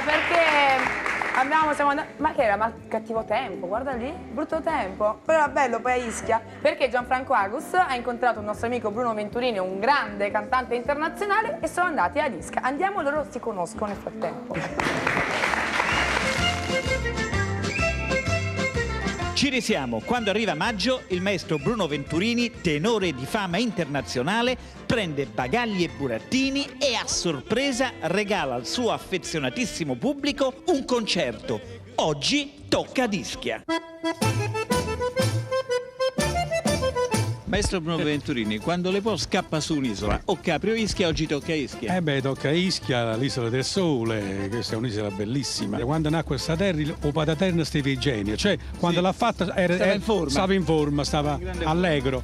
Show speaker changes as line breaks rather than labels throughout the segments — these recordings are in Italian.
perché siamo andati... Ma che era? Ma cattivo tempo, guarda lì, brutto tempo. Però era bello poi a Ischia, perché Gianfranco Agus ha incontrato un nostro amico Bruno Venturini, un grande cantante internazionale, e sono andati ad Ischia. Andiamo, loro si conoscono nel frattempo.
Ci risiamo, quando arriva maggio il maestro Bruno Venturini, tenore di fama internazionale, prende bagagli e burattini e a sorpresa regala al suo affezionatissimo pubblico un concerto. Oggi tocca ad Ischia. Maestro Bruno Venturini, quando le può scappa su un'isola, o Capri o Ischia, oggi tocca a Ischia.
Tocca a Ischia, l'isola del sole, questa è un'isola bellissima. Quando nacque questa terra, o paterno stava genio, cioè quando
sì,
l'ha fatta stava in forma, stava allegro.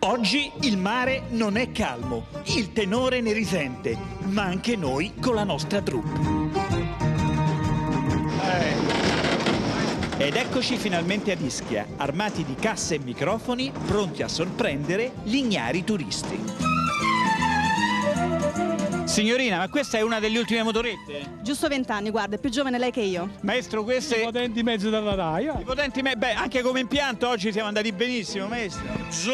Oggi il mare non è calmo, il tenore ne risente, ma anche noi con la nostra troupe. Ed eccoci finalmente ad Ischia, armati di casse e microfoni, pronti a sorprendere gli ignari turisti. Signorina, ma questa è una delle ultime motorette?
Giusto 20 anni, guarda, è più giovane lei che io.
Maestro, queste...
I potenti mezzi della RAI.
I potenti beh, anche come impianto oggi siamo andati benissimo, maestro.
Già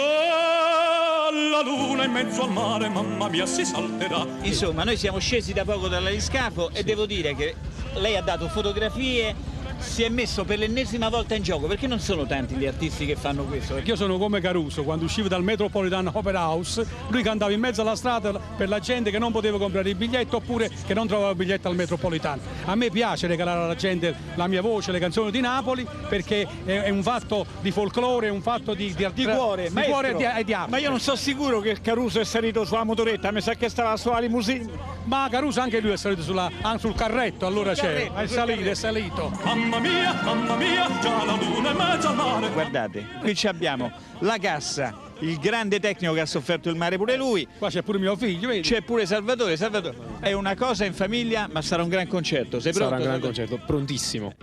la luna in mezzo al mare, mamma mia, si salterà.
Insomma, noi siamo scesi da poco dall'aliscafo e devo dire che lei ha dato fotografie, si è messo per l'ennesima volta in gioco, perché non sono tanti gli artisti che fanno questo.
Io sono come Caruso, quando uscivo dal Metropolitan Opera House, lui cantava in mezzo alla strada per la gente che non poteva comprare il biglietto oppure che non trovava il biglietto al Metropolitan. A me piace regalare alla gente la mia voce, le canzoni di Napoli, perché è un fatto di folklore, è un fatto di
cuore,
e di arte.
Ma io non sono sicuro che Caruso è salito sulla motoretta, mi sa che stava sulla limousine.
Ma Caruso anche lui è salito sul carretto, allora c'è, è salito.
Mamma mia, già la luna in mezzo al mare.
Guardate, qui abbiamo la cassa, il grande tecnico che ha sofferto il mare pure lui.
Qua c'è pure mio figlio, vedi?
C'è pure Salvatore. Salvatore, è una cosa in famiglia, ma sarà un gran concerto. Sei pronto?
Sarà un gran concerto, prontissimo.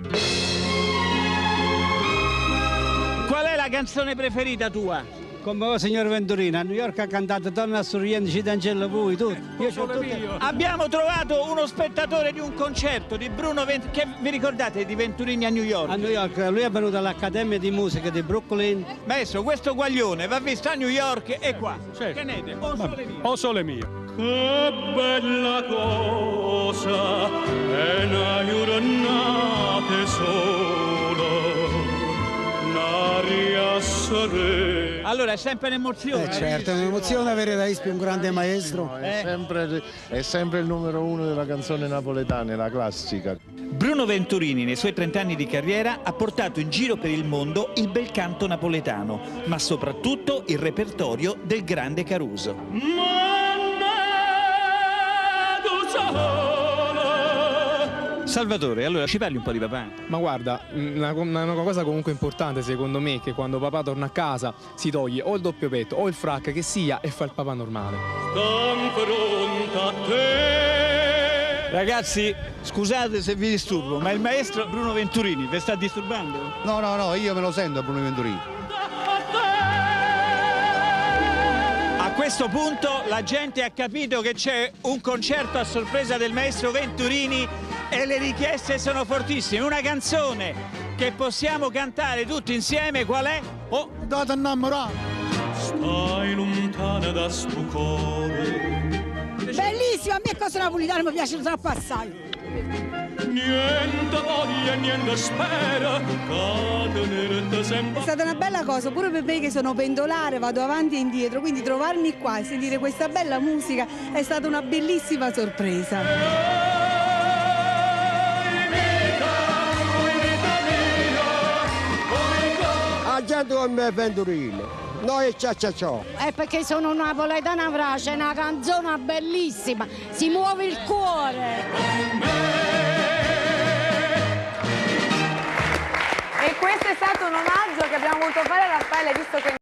Qual è la canzone preferita tua?
Come voi, signor Venturini, a New York ha cantato Torna sorridente, ci d'angelo voi, tutti.
Abbiamo trovato uno spettatore di un concerto di Bruno Venturini, che vi ricordate di Venturini a New York?
A New York, lui è venuto all'Accademia di Musica di Brooklyn.
Maestro, questo guaglione va visto a New York e qua.
Certo.
Che ne o sole mio?
O sole mio.
Che bella cosa è una giornata sola, un'aria serena.
Allora, è sempre un'emozione.
Certo, è un'emozione avere da Ischia un grande maestro.
È sempre il numero uno della canzone napoletana, la classica.
Bruno Venturini, nei suoi 30 anni di carriera, ha portato in giro per il mondo il bel canto napoletano, ma soprattutto il repertorio del grande Caruso. Salvatore, allora ci parli un po' di papà?
Ma guarda, una cosa comunque importante secondo me è che quando papà torna a casa si toglie o il doppio petto o il frac che sia e fa il papà normale.
Ragazzi, scusate se vi disturbo, ma il maestro Bruno Venturini vi sta disturbando?
No, io me lo sento Bruno Venturini.
A questo punto la gente ha capito che c'è un concerto a sorpresa del maestro Venturini e le richieste sono fortissime. Una canzone che possiamo cantare tutti insieme, qual è?
Oh, date innamorare.
Stai lontana da sto cuore.
Bellissimo, a me cosa napolitana mi piace troppo assai.
Niente voglia, niente spera,
è stata una bella cosa, pure per me che sono pendolare, vado avanti e indietro, quindi trovarmi qua e sentire questa bella musica è stata una bellissima sorpresa.
La gente come Venturini, noi ciao.
È perché sono napoletana, c'è una canzone bellissima, si muove il cuore.
E questo è stato un omaggio che abbiamo voluto fare a Raffaele, visto che